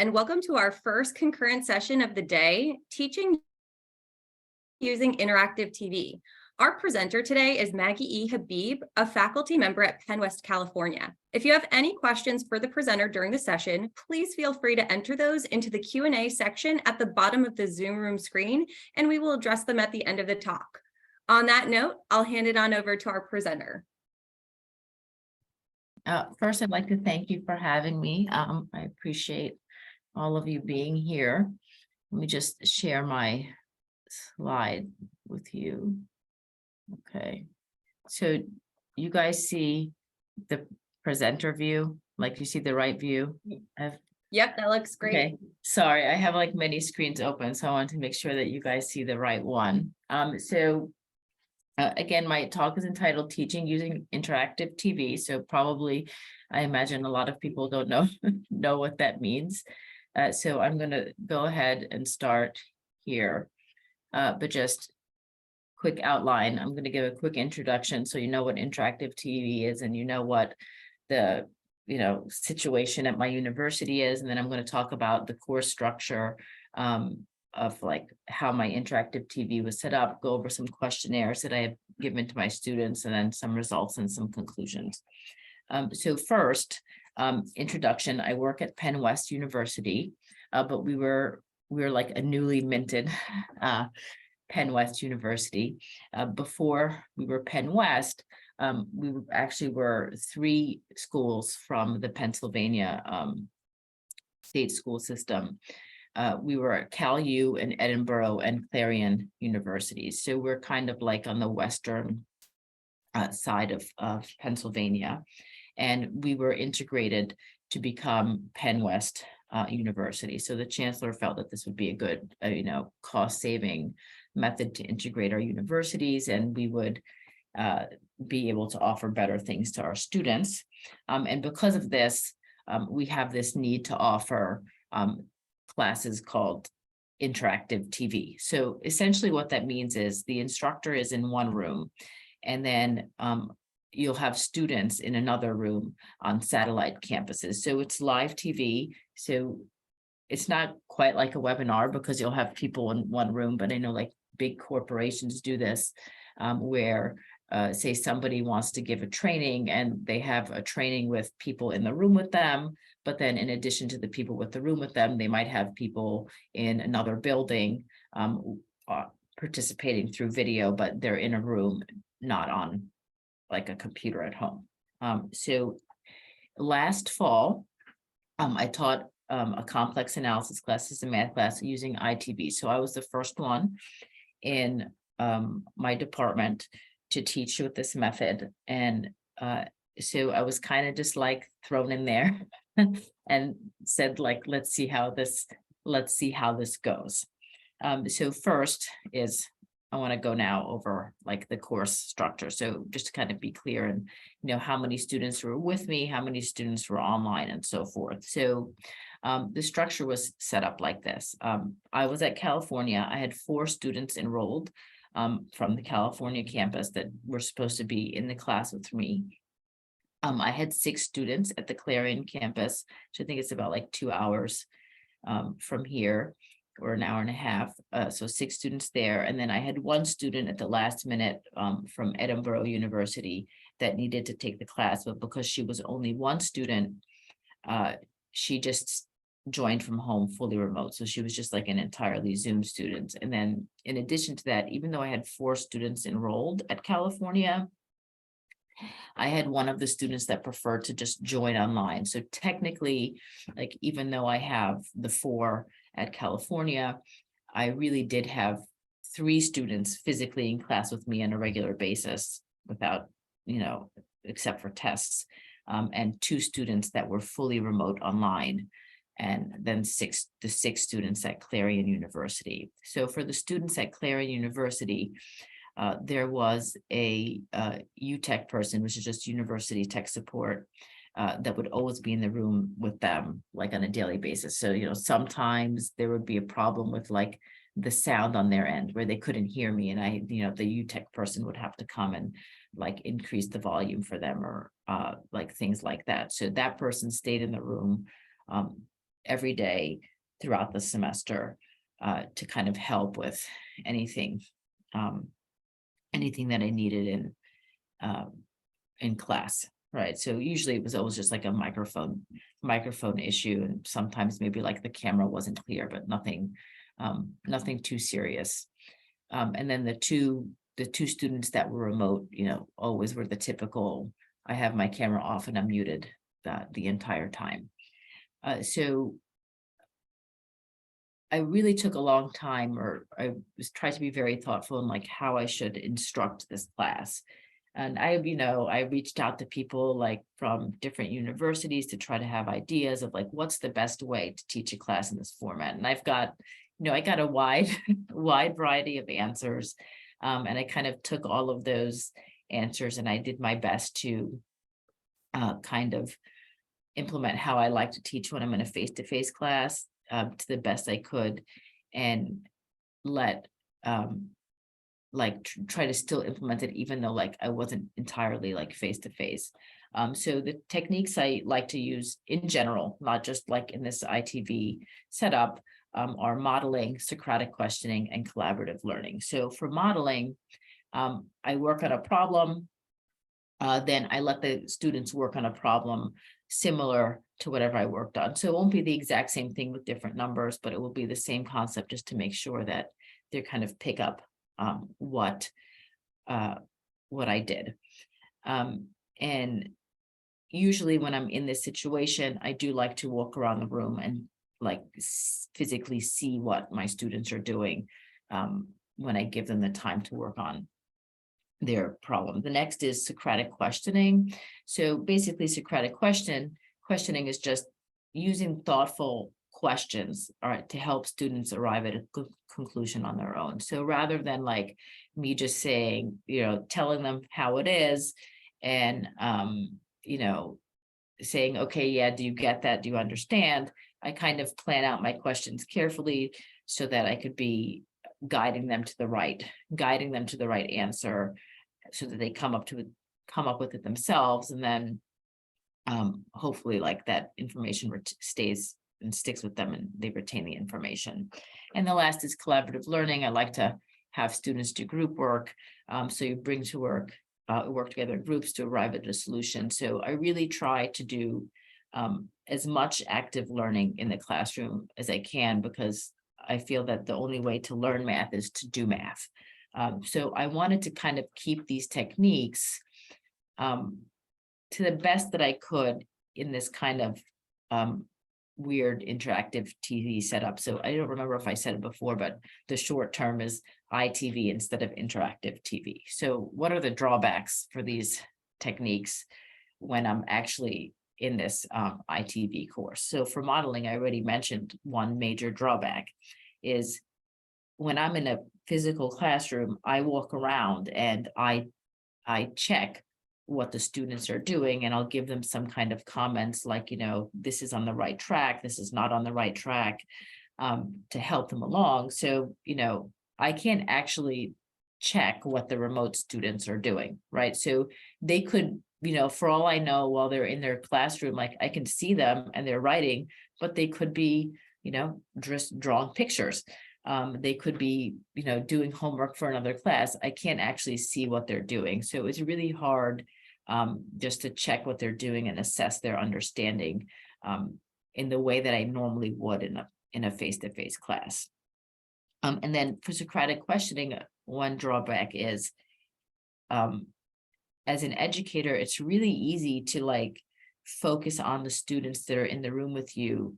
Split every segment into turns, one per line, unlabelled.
and welcome to our first concurrent session of the day, teaching using interactive TV. Our presenter today is Maggie Habeeb, a faculty member at Penn West, California. If you have any questions for the presenter during the session, please feel free to enter those into the Q&A section at the bottom of the Zoom room screen, and we will address them at the end of the talk. On that note, I'll hand it on over to our presenter.
First, I'd like to thank you for having me. I appreciate all of you being here. Let me just share my slide with you. Okay, so you guys see the presenter view, like you see the right view?
Yep, that looks great.
Okay, sorry, I have like many screens open, so I want to make sure that you guys see the right one. Again, my talk is entitled Teaching Using Interactive TV. So probably, I imagine a lot of people don't know what that means. So I'm going to go ahead and start here. But just quick outline. I'm going to give a quick introduction so you know what interactive TV is and you know what the situation at my university is. And then I'm going to talk about the course structure of like how my interactive TV was set up, go over some questionnaires that I have given to my students, and then some results and some conclusions. So first, introduction, I work at Penn West University, but we were like a newly minted Penn West University. Before we were Penn West, we actually were 3 schools from the Pennsylvania state school system. We were at Cal U and Edinburgh and Clarion universities. So we're kind of like on the western side of Pennsylvania. And we were integrated to become Penn West University. So the chancellor felt that this would be a good, cost-saving method to integrate our universities, and we would be able to offer better things to our students. And because of this, we have this need to offer classes called interactive TV. So essentially what that means is the instructor is in one room, and then you'll have students in another room on satellite campuses. So it's live TV. So it's not quite like a webinar because you'll have people in one room, but I know like big corporations do this where say somebody wants to give a training and they have a training with people in the room with them, but then in addition to the people with the room with them, they might have people in another building participating through video, but they're in a room, not on like a computer at home. So last fall, I taught a complex analysis class, as a math class using ITV. So I was the first one in my department to teach with this method. And so I was kind of just like thrown in there and said, like, let's see how this goes. So first is I want to go now over like the course structure. So just to kind of be clear and how many students were with me, how many students were online, and so forth. So the structure was set up like this. I was at California. I had 4 students enrolled from the California campus that were supposed to be in the class with me. I had 6 students at the Clarion campus, which I think it's about like 2 hours from here, or an hour and a half. So 6 students there. And then I had 1 student at the last minute from Edinburgh University that needed to take the class, but because she was only 1 student, she just joined from home fully remote. So she was just like an entirely Zoom student. And then in addition to that, even though I had 4 students enrolled at California, I had one of the students that preferred to just join online. So technically, like, even though I have the 4 at California, I really did have 3 students physically in class with me on a regular basis without, except for tests, and 2 students that were fully remote online, and then the 6 students at Clarion University. So for the students at Clarion University, there was a UTech person, which is just university tech support, that would always be in the room with them, like on a daily basis. So, sometimes there would be a problem with like the sound on their end where they couldn't hear me. And the UTech person would have to come and like increase the volume for them, or like things like that. So that person stayed in the room every day throughout the semester to kind of help with anything, anything that I needed in class, right? So usually it was always just like a microphone issue, and sometimes maybe like the camera wasn't clear, but nothing too serious. And then the two students that were remote, always were the typical, I have my camera off and I'm muted the entire time. So I really took a long time, or I was trying to be very thoughtful in like how I should instruct this class. And I reached out to people like from different universities to try to have ideas of like, what's the best way to teach a class in this format? And I've got, I got a wide variety of answers. And I kind of took all of those answers and I did my best to kind of implement how I like to teach when I'm in a face-to-face class to the best I could, and let try to still implement it even though like I wasn't entirely like face-to-face. So the techniques I like to use in general, not just like in this ITV setup, are modeling, Socratic questioning, and collaborative learning. So for modeling, I work on a problem, then I let the students work on a problem similar to whatever I worked on. So it won't be the exact same thing with different numbers, but it will be the same concept, just to make sure that they kind of pick up what I did. And usually when I'm in this situation, I do like to walk around the room and like physically see what my students are doing when I give them the time to work on their problem. The next is Socratic questioning. So basically Socratic questioning is just using thoughtful questions, all right, to help students arrive at a good conclusion on their own. So rather than like me just saying, telling them how it is and, saying, okay, yeah, do you get that? Do you understand? I kind of plan out my questions carefully so that I could be guiding them to the right answer, so that they come up with it themselves, and then hopefully like that information stays and sticks with them and they retain the information. And the last is collaborative learning. I like to have students do group work. So you bring to work together in groups to arrive at a solution. So I really try to do as much active learning in the classroom as I can, because I feel that the only way to learn math is to do math. So I wanted to kind of keep these techniques to the best that I could in this kind of weird interactive TV setup. So I don't remember if I said it before, but the short term is ITV instead of interactive TV. So what are the drawbacks for these techniques when I'm actually in this ITV course? So for modeling, I already mentioned one major drawback is when I'm in a physical classroom, I walk around and I check what the students are doing, and I'll give them some kind of comments like, this is on the right track, this is not on the right track, to help them along. So, I can't actually check what the remote students are doing, right? So they could, for all I know, while they're in their classroom, like I can see them and they're writing, but they could be, just drawing pictures. They could be, doing homework for another class. I can't actually see what they're doing. So it's really hard just to check what they're doing and assess their understanding in the way that I normally would in a face-to-face class. And then for Socratic questioning, one drawback is, as an educator, it's really easy to like focus on the students that are in the room with you,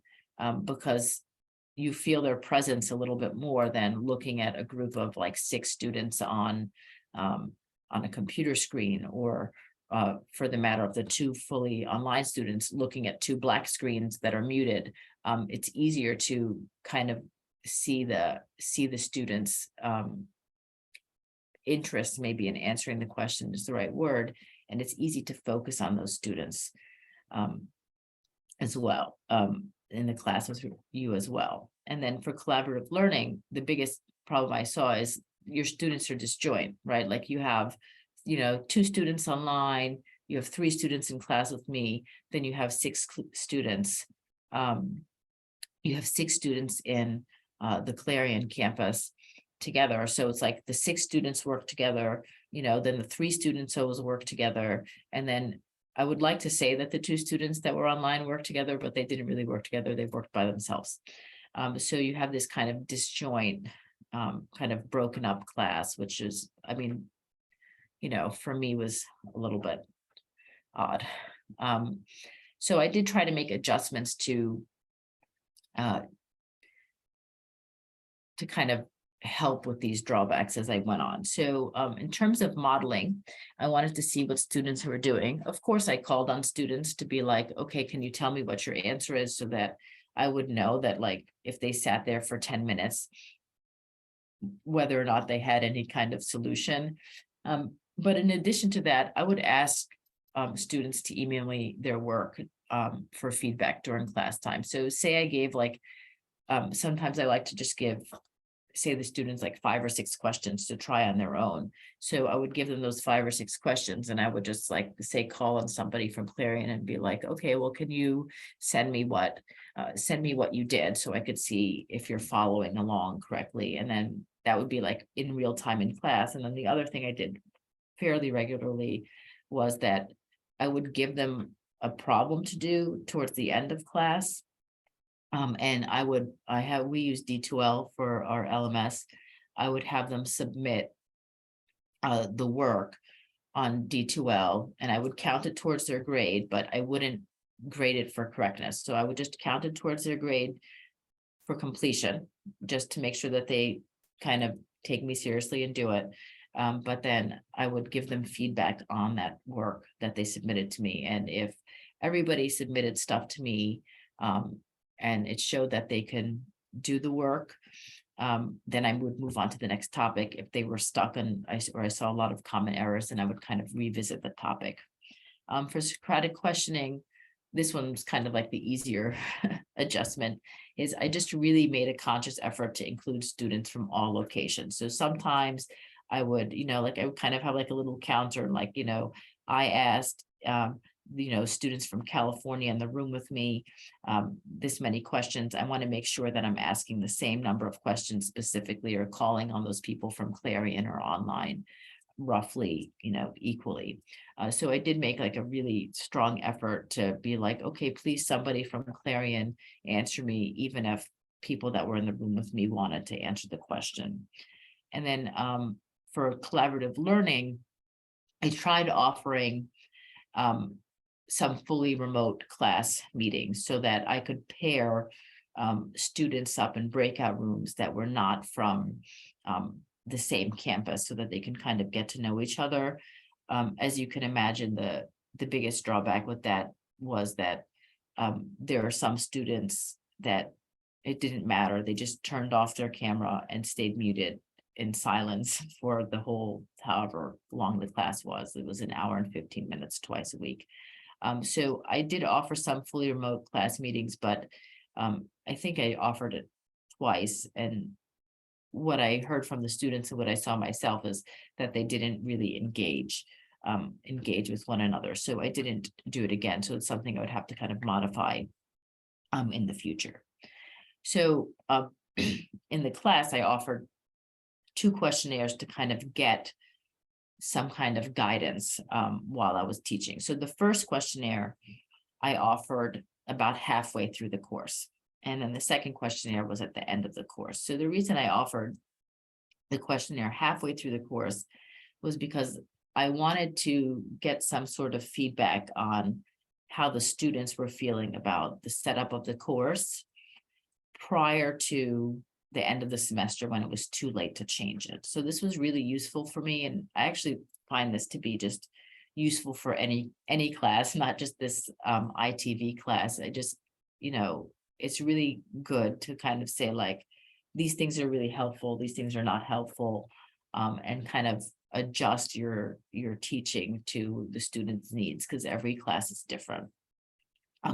because you feel their presence a little bit more than looking at a group of like 6 students on a computer screen, or for the matter of the 2 fully online students looking at 2 black screens that are muted. It's easier to kind of see the students' interest maybe in answering the question is the right word, and it's easy to focus on those students as well. In the class with you as well. And then for collaborative learning, the biggest problem I saw is your students are disjoint, right? Like you have, 2 students online, you have 3 students in class with me, then you have 6 students you have 6 students in the Clarion campus together. So it's like the 6 students work together, then the 3 students always work together. And then I would like to say that the 2 students that were online worked together, but they didn't really work together. They worked by themselves. So you have this kind of disjoint, kind of broken up class, which is, I mean, for me was a little bit odd. So I did try to make adjustments to kind of help with these drawbacks as I went on. So in terms of modeling, I wanted to see what students were doing. Of course, I called on students to be like, okay, can you tell me what your answer is, so that I would know that, like, if they sat there for 10 minutes, whether or not they had any kind of solution. But in addition to that, I would ask students to email me their work for feedback during class time. So say I gave sometimes I like to just give, say, the students like 5 or 6 questions to try on their own. So I would give them those 5 or 6 questions, and I would just say, call on somebody from Clarion and be like, okay, well, can you send me what you did, so I could see if you're following along correctly. And then that would be like in real time in class. And then the other thing I did fairly regularly was that I would give them a problem to do towards the end of class. And we use D2L for our LMS. I would have them submit the work on D2L, and I would count it towards their grade, but I wouldn't grade it for correctness. So I would just count it towards their grade for completion, just to make sure that they kind of take me seriously and do it. But then I would give them feedback on that work that they submitted to me. And if everybody submitted stuff to me, and it showed that they can do the work, then I would move on to the next topic. If they were stuck and I saw a lot of common errors, then I would kind of revisit the topic. For Socratic questioning, this one was kind of like the easier adjustment, is I just really made a conscious effort to include students from all locations. So sometimes I would, I would kind of have like a little counter, like, I asked, students from California in the room with me, this many questions. I want to make sure that I'm asking the same number of questions specifically, or calling on those people from Clarion or online roughly, equally. So I did make like a really strong effort to be like, okay, please, somebody from Clarion answer me, even if people that were in the room with me wanted to answer the question. And then for collaborative learning, I tried offering some fully remote class meetings, so that I could pair students up in breakout rooms that were not from the same campus, so that they can kind of get to know each other. As you can imagine, the biggest drawback with that was that there are some students that it didn't matter. They just turned off their camera and stayed muted in silence for the whole, however long the class was. It was an hour and 15 minutes twice a week. So I did offer some fully remote class meetings, but I think I offered it twice. And what I heard from the students and what I saw myself is that they didn't really engage with one another. So I didn't do it again. So it's something I would have to kind of modify in the future. So in the class, I offered 2 questionnaires to kind of get some kind of guidance while I was teaching. So the first questionnaire I offered about halfway through the course. And then the second questionnaire was at the end of the course. So the reason I offered the questionnaire halfway through the course was because I wanted to get some sort of feedback on how the students were feeling about the setup of the course prior to the end of the semester, when it was too late to change it. So this was really useful for me. And I actually find this to be just useful for any class, not just this ITV class. I just, it's really good to kind of say, like, these things are really helpful, these things are not helpful, and kind of adjust your teaching to the students' needs, because every class is different.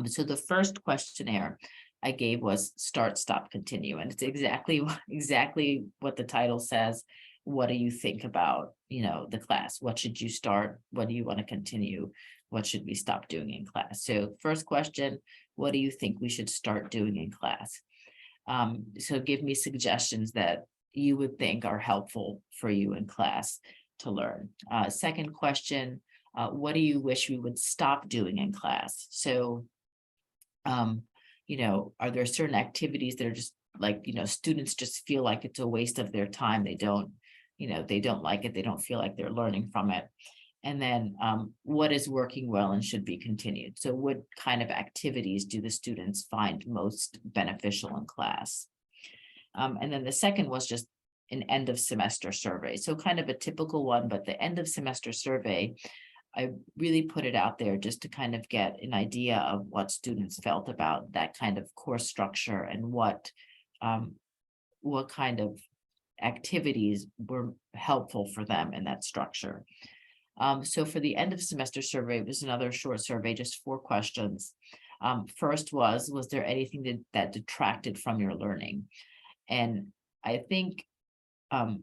So the first questionnaire I gave was start, stop, continue. And it's exactly what the title says. What do you think about, the class? What should you start? What do you want to continue? What should we stop doing in class? So first question, what do you think we should start doing in class? So give me suggestions that you would think are helpful for you in class to learn. Second question, what do you wish we would stop doing in class? So, are there certain activities that are just like, students just feel like it's a waste of their time. They don't, they don't like it. They don't feel like they're learning from it. And then what is working well and should be continued? So what kind of activities do the students find most beneficial in class? And then the second was just an end of semester survey. So kind of a typical one, but the end of semester survey, I really put it out there just to kind of get an idea of what students felt about that kind of course structure and what kind of activities were helpful for them in that structure. So for the end of semester survey, it was another short survey, just 4 questions. First was there anything that detracted from your learning? And I think, I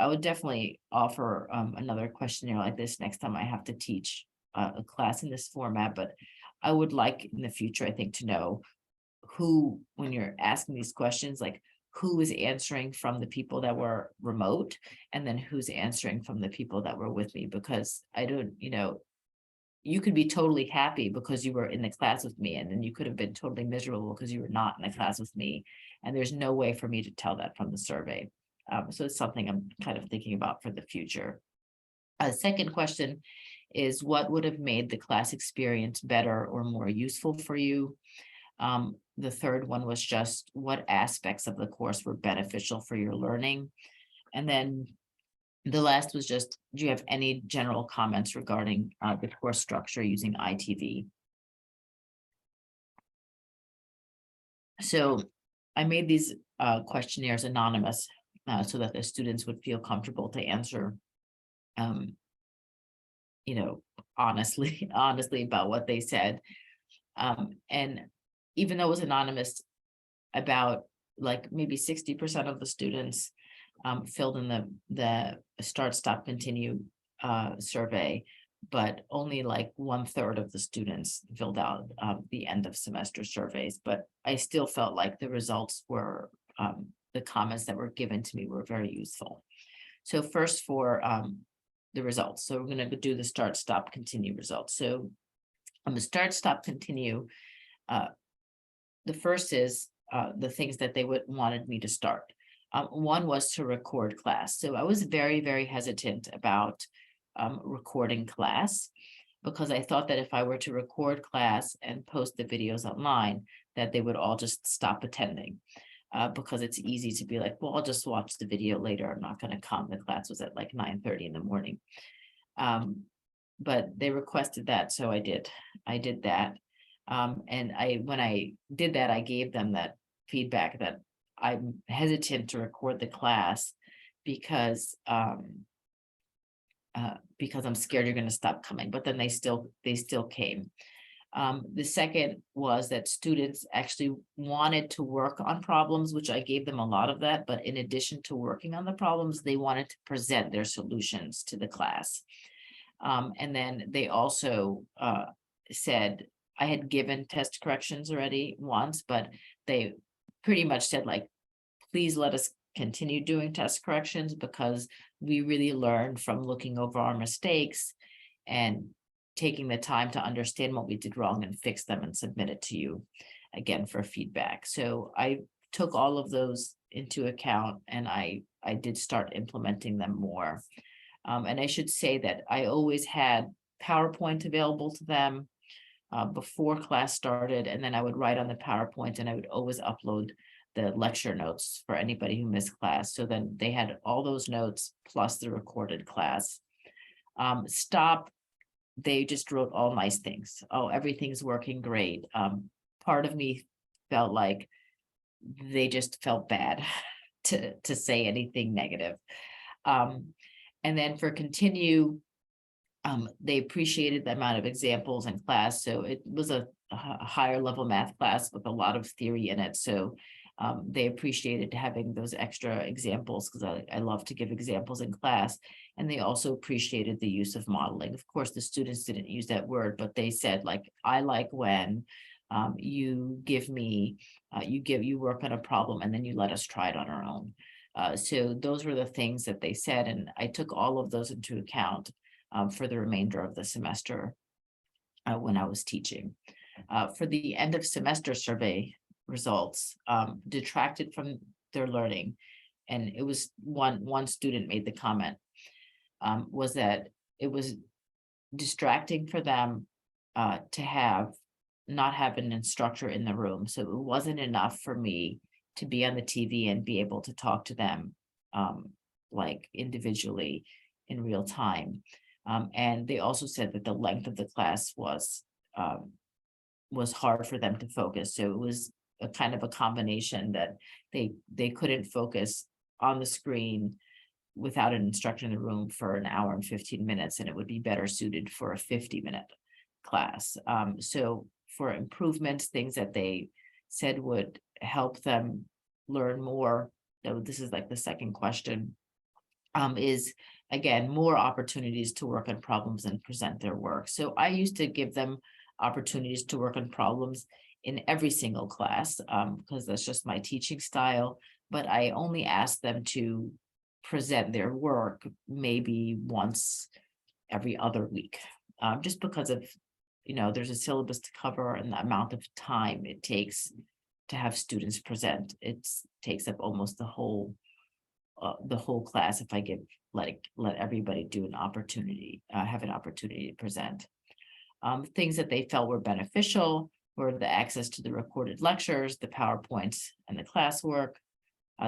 would definitely offer another questionnaire like this next time I have to teach a class in this format, but I would like in the future, I think, to know who, when you're asking these questions, like who is answering from the people that were remote, and then who's answering from the people that were with me, because I don't, you could be totally happy because you were in the class with me, and then you could have been totally miserable because you were not in the class with me. And there's no way for me to tell that from the survey. So it's something I'm kind of thinking about for the future. Second question is, what would have made the class experience better or more useful for you? The third one was just what aspects of the course were beneficial for your learning. And then the last was just, do you have any general comments regarding the course structure using ITV? So I made these questionnaires anonymous so that the students would feel comfortable to answer, honestly, honestly about what they said. And even though it was anonymous, about like maybe 60% of the students filled in the start, stop, continue survey, but only like 1/3 of the students filled out the end of semester surveys. But I still felt like the results were, the comments that were given to me were very useful. So first for the results. So we're going to do the start, stop, continue results. So on the start, stop, continue, the first is the things that they wanted me to start. One was to record class. So I was very, very hesitant about recording class, because I thought that if I were to record class and post the videos online, that they would all just stop attending. Because it's easy to be like, well, I'll just watch the video later. I'm not going to come. The class was at like 9:30 in the morning. But they requested that, so I did that. And when I did that, I gave them that feedback that I'm hesitant to record the class because I'm scared you're going to stop coming. But then they still came. The second was that students actually wanted to work on problems, which I gave them a lot of that. But in addition to working on the problems, they wanted to present their solutions to the class. And then they also said, I had given test corrections already once, but they pretty much said, like, please let us continue doing test corrections, because we really learned from looking over our mistakes and taking the time to understand what we did wrong and fix them and submit it to you again for feedback. So I took all of those into account, and I did start implementing them more. And I should say that I always had PowerPoint available to them before class started, and then I would write on the PowerPoint, and I would always upload the lecture notes for anybody who missed class. So then they had all those notes plus the recorded class. Stop, they just wrote all nice things. Oh, everything's working great. Part of me felt like they just felt bad to say anything negative. And then for continue, they appreciated the amount of examples in class. So it was a higher level math class with a lot of theory in it. So they appreciated having those extra examples, because I love to give examples in class. And they also appreciated the use of modeling. Of course, the students didn't use that word, but they said, like, I like when You give me, you work on a problem and then you let us try it on our own. So those were the things that they said, and I took all of those into account for the remainder of the semester when I was teaching. For the end of semester survey results, detracted from their learning, and it was one student made the comment, was that it was distracting for them to not have an instructor in the room. So it wasn't enough for me to be on the TV and be able to talk to them like individually in real time. And they also said that the length of the class was hard for them to focus. So it was a kind of a combination that they couldn't focus on the screen without an instructor in the room for an hour and 15 minutes, and it would be better suited for a 50-minute class. So for improvements, things that they said would help them learn more, though this is like the second question, is again, more opportunities to work on problems and present their work. So I used to give them opportunities to work on problems in every single class, because that's just my teaching style, but I only asked them to present their work maybe once every other week, just because of, there's a syllabus to cover and the amount of time it takes to have students present. It takes up almost the whole class if I let everybody do an opportunity, have an opportunity to present. Things that they felt were beneficial were the access to the recorded lectures, the PowerPoints, and the classwork,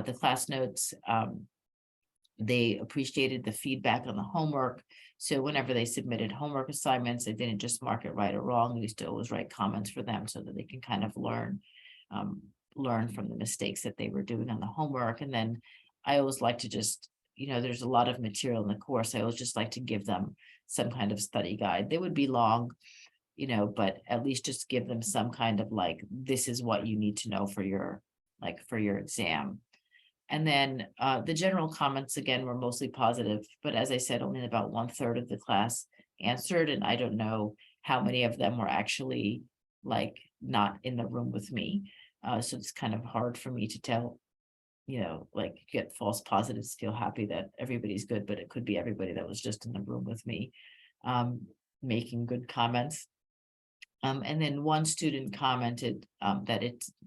the class notes. They appreciated the feedback on the homework. So whenever they submitted homework assignments, they didn't just mark it right or wrong. We used to always write comments for them so that they can kind of learn from the mistakes that they were doing on the homework. And then I always like to just, there's a lot of material in the course. I always just like to give them some kind of study guide. They would be long, but at least just give them some kind of like, this is what you need to know for your exam. And then the general comments, again, were mostly positive, but as I said, only about 1/3 of the class answered, and I don't know how many of them were actually like not in the room with me. So it's kind of hard for me to tell, like get false positives, feel happy that everybody's good, but it could be everybody that was just in the room with me making good comments. And then one student commented that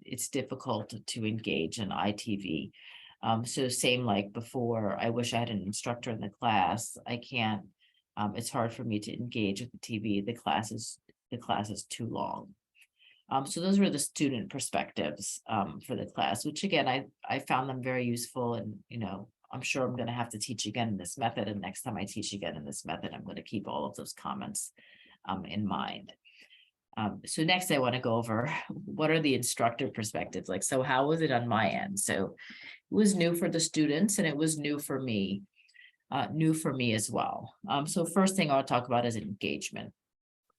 it's difficult to engage in ITV. So same like before, I wish I had an instructor in the class. I can't, it's hard for me to engage with the TV. The class is too long. So those were the student perspectives for the class, which again, I found them very useful. And, I'm sure I'm going to have to teach again in this method. And next time I teach again in this method, I'm going to keep all of those comments in mind. So next I want to go over what are the instructor perspectives like. So how was it on my end? So it was new for the students and it was new for me as well. So first thing I'll talk about is engagement.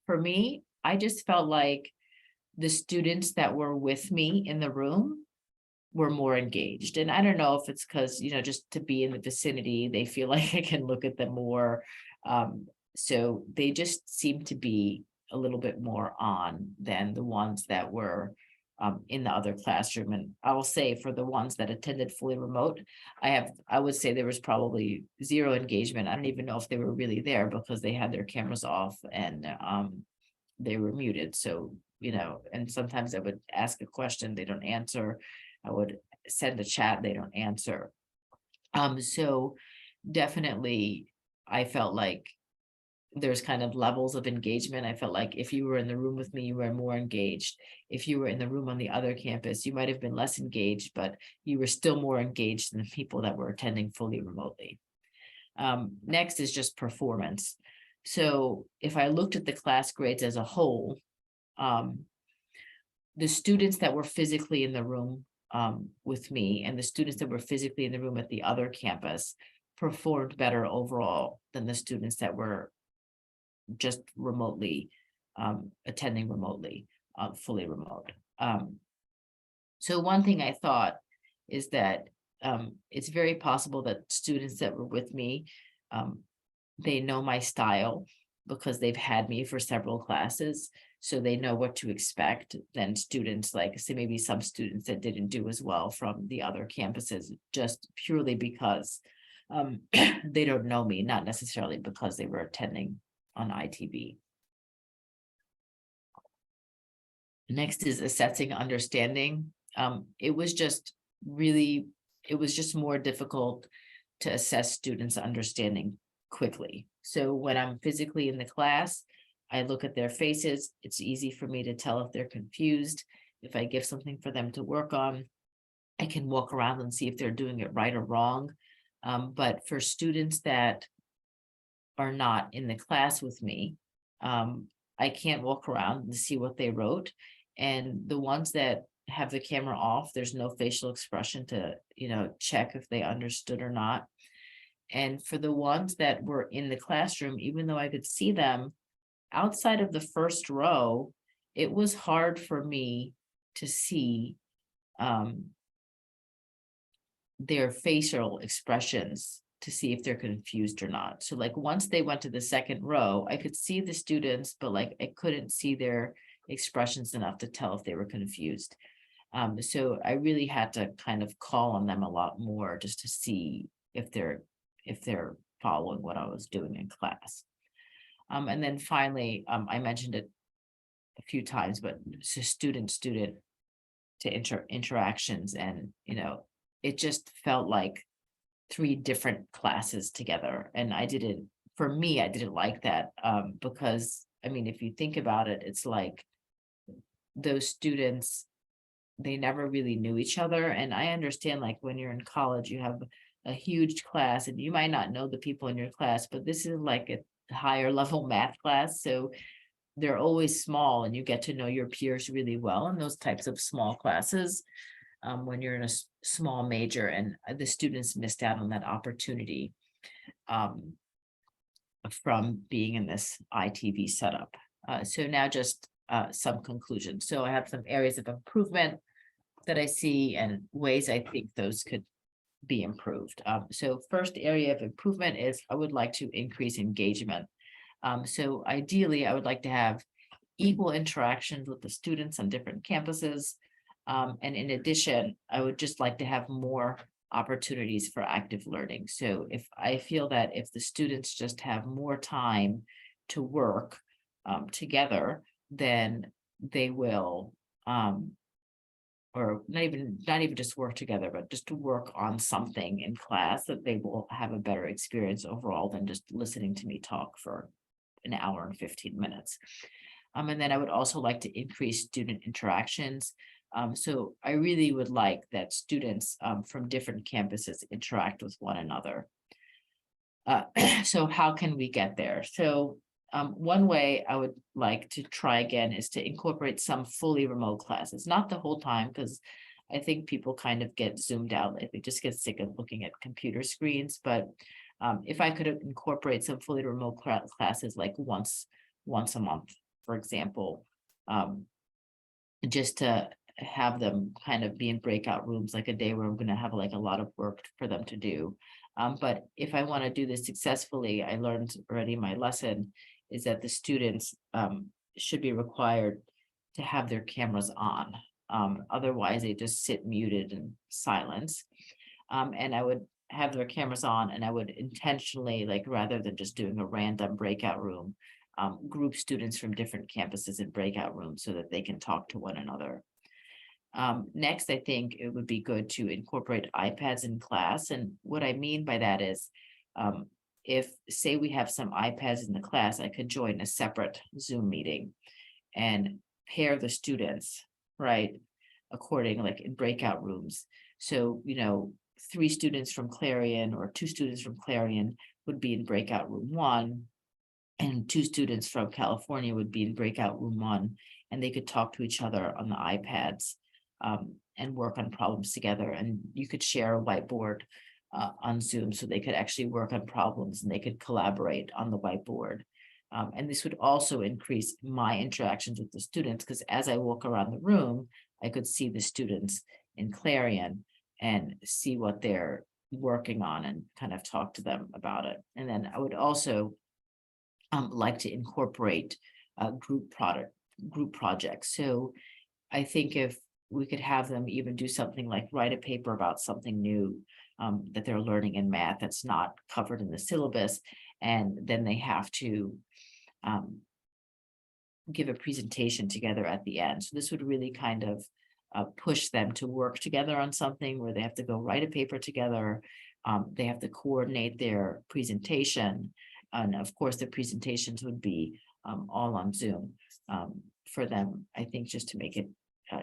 For me, I just felt like the students that were with me in the room were more engaged. And I don't know if it's because, just to be in the vicinity, they feel like I can look at them more. So they just seem to be a little bit more on than the ones that were in the other classroom. And I will say for the ones that attended fully remote, I would say there was probably zero engagement. I don't even know if they were really there because they had their cameras off and they were muted. So, and sometimes I would ask a question, they don't answer. I would send a chat, they don't answer. So definitely I felt like there's kind of levels of engagement. I felt like if you were in the room with me, you were more engaged. If you were in the room on the other campus, you might have been less engaged, but you were still more engaged than the people that were attending fully remotely. Next is just performance. So if I looked at the class grades as a whole, the students that were physically in the room with me and the students that were physically in the room at the other campus performed better overall than the students that were just remotely attending remotely, fully remote. So one thing I thought is that it's very possible that students that were with me, they know my style because they've had me for several classes. so they know what to expect than students, like say maybe some students that didn't do as well from the other campuses, just purely because they don't know me, not necessarily because they were attending on ITV. Next is assessing understanding. It was just more difficult to assess students' understanding quickly. So when I'm physically in the class, I look at their faces. It's easy for me to tell if they're confused. If I give something for them to work on, I can walk around and see if they're doing it right or wrong. But for students that are not in the class with me, I can't walk around and see what they wrote. And the ones that have the camera off, there's no facial expression to, check if they understood or not. And for the ones that were in the classroom, even though I could see them outside of the first row, it was hard for me to see their facial expressions to see if they're confused or not. So like once they went to the second row, I could see the students, but like I couldn't see their expressions enough to tell if they were confused. So I really had to kind of call on them a lot more just to see if they're following what I was doing in class. And then finally, I mentioned it a few times, but student to interactions, and it just felt like 3 different classes together, and I didn't like that, because I mean, if you think about it, it's like those students, they never really knew each other. And I understand, like when you're in college, you have a huge class and you might not know the people in your class, but this is like a higher level math class, so they're always small and you get to know your peers really well in those types of small classes. When you're in a small major, and the students missed out on that opportunity from being in this ITV setup. So now just some conclusions. So I have some areas of improvement that I see and ways I think those could be improved. So first area of improvement is I would like to increase engagement. So ideally, I would like to have equal interactions with the students on different campuses. And in addition, I would just like to have more opportunities for active learning. So if I feel that if the students just have more time to work together, then they will, or not even just work together, but just to work on something in class, that they will have a better experience overall than just listening to me talk for an hour and 15 minutes. And then I would also like to increase student interactions. So I really would like that students from different campuses interact with one another. So how can we get there? So one way I would like to try again is to incorporate some fully remote classes, not the whole time, because I think people kind of get zoomed out. They just get sick of looking at computer screens. But if I could incorporate some fully remote classes, like once a month, for example, just to have them kind of be in breakout rooms, like a day where I'm going to have like a lot of work for them to do. But if I want to do this successfully, I learned already my lesson is that the students should be required to have their cameras on. Otherwise, they just sit muted and silence. And I would have their cameras on, and I would intentionally, like rather than just doing a random breakout room, group students from different campuses in breakout rooms so that they can talk to one another. Next, I think it would be good to incorporate iPads in class. And what I mean by that is, if say we have some iPads in the class, I could join a separate Zoom meeting and pair the students, right, according, like in breakout rooms. So, 3 students from Clarion or 2 students from Clarion would be in breakout room 1, and 2 students from California would be in breakout room 1, and they could talk to each other on the iPads and work on problems together. And you could share a whiteboard on Zoom, so they could actually work on problems and they could collaborate on the whiteboard. And this would also increase my interactions with the students, because as I walk around the room, I could see the students in Clarion and see what they're working on and kind of talk to them about it. And then I would also like to incorporate group group projects. So I think if we could have them even do something like write a paper about something new that they're learning in math that's not covered in the syllabus, and then they have to give a presentation together at the end. So this would really kind of push them to work together on something where they have to go write a paper together. They have to coordinate their presentation. And of course, the presentations would be all on Zoom for them, I think, just to make it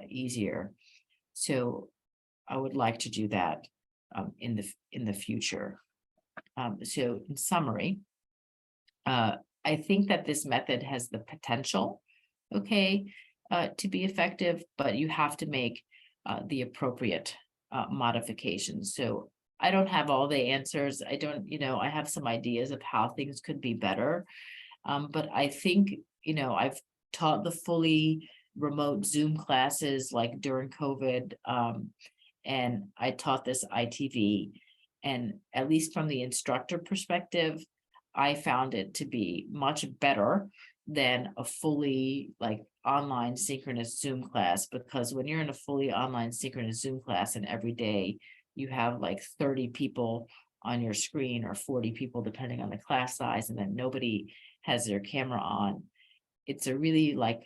easier. So I would like to do that in the future. So in summary, I think that this method has the potential, okay, to be effective, but you have to make the appropriate modifications. So I don't have all the answers. I don't, I have some ideas of how things could be better. But I think, I've taught the fully remote Zoom classes like during COVID. And I taught this ITV. And at least from the instructor perspective, I found it to be much better than a fully like online synchronous Zoom class, because when you're in a fully online synchronous Zoom class and every day you have like 30 people on your screen or 40 people depending on the class size, and then nobody has their camera on, it's a really like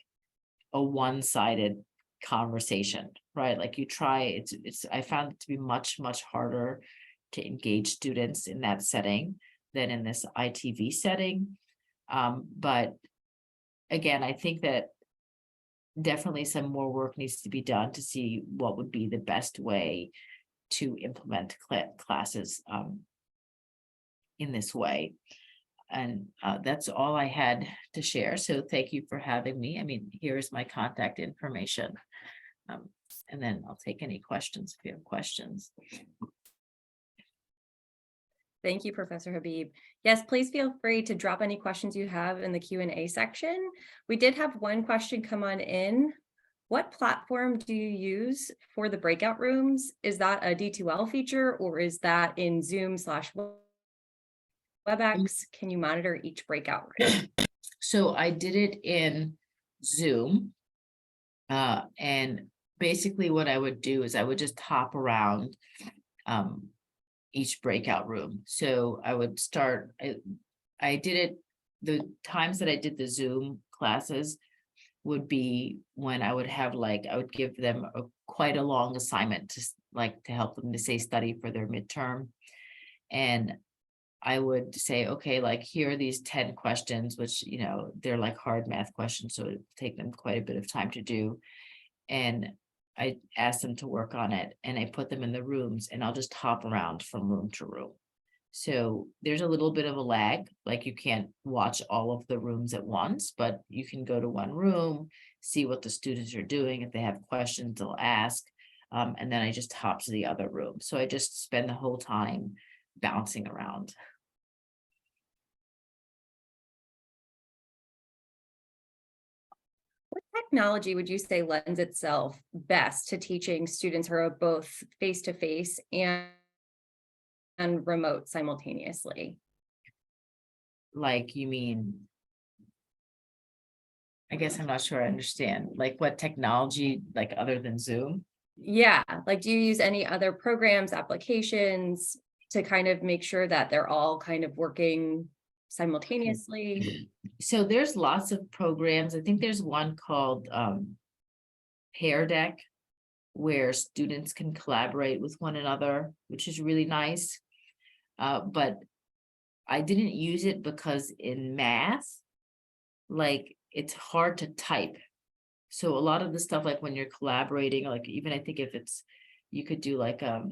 a one-sided conversation, right? Like you try, I found it to be much harder to engage students in that setting than in this ITV setting. But again, I think that definitely some more work needs to be done to see what would be the best way to implement classes in this way. And that's all I had to share. So thank you for having me. I mean, here's my contact information. And then I'll take any questions if you have questions.
Thank you, Professor Habeeb. Yes, please feel free to drop any questions you have in the Q&A section. We did have one question come on in. What platform do you use for the breakout rooms? Is that a D2L feature or is that in Zoom/WebEx? Can you monitor each breakout room?
So I did it in Zoom. And basically what I would do is I would just hop around each breakout room. So I would start, I did it, the times that I did the Zoom classes would be when I would have like, I would give them quite a long assignment to help them to say study for their midterm. And I would say, okay, like here are these 10 questions, which, they're like hard math questions. So it would take them quite a bit of time to do. And I asked them to work on it and I put them in the rooms and I'll just hop around from room to room. So there's a little bit of a lag, like you can't watch all of the rooms at once, but you can go to one room, see what the students are doing. If they have questions, they'll ask. And then I just hop to the other room. So I just spend the whole time bouncing around.
What technology would you say lends itself best to teaching students who are both face-to-face and remote simultaneously?
Like, you mean, I guess I'm not sure I understand, like what technology, like other than Zoom?
Yeah, like do you use any other programs, applications to kind of make sure that they're all kind of working simultaneously?
So there's lots of programs. I think there's one called Pear Deck, where students can collaborate with one another, which is really nice. But I didn't use it because in math, like it's hard to type. So a lot of the stuff, like when you're collaborating, like even I think if it's, you could do like a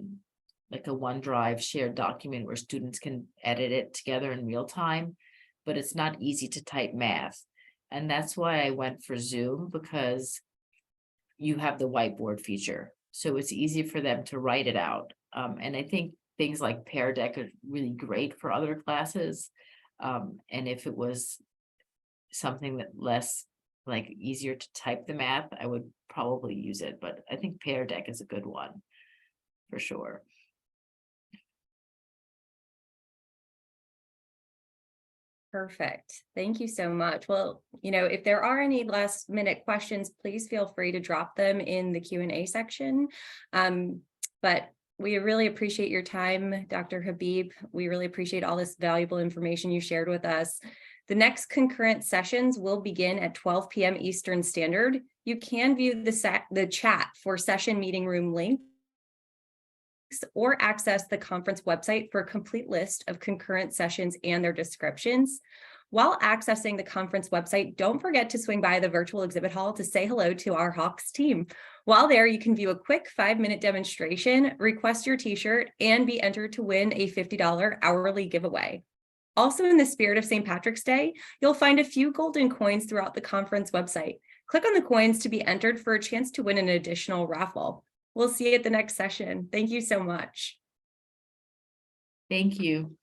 OneDrive shared document where students can edit it together in real time, but it's not easy to type math. And that's why I went for Zoom, because you have the whiteboard feature. So it's easy for them to write it out. And I think things like Pear Deck are really great for other classes. And if it was something that less like easier to type the math, I would probably use it. But I think Pear Deck is a good one for sure.
Perfect. Thank you so much. Well, if there are any last minute questions, please feel free to drop them in the Q&A section. But we really appreciate your time, Dr. Habeeb. We really appreciate all this valuable information you shared with us. The next concurrent sessions will begin at 12 p.m. Eastern Standard. You can view the chat for session meeting room links or access the conference website for a complete list of concurrent sessions and their descriptions. While accessing the conference website, don't forget to swing by the virtual exhibit hall to say hello to our Hawks team. While there, you can view a quick 5-minute demonstration, request your t-shirt, and be entered to win a $50 hourly giveaway. Also, in the spirit of St. Patrick's Day, you'll find a few golden coins throughout the conference website. Click on the coins to be entered for a chance to win an additional raffle. We'll see you at the next session. Thank you so much.
Thank you.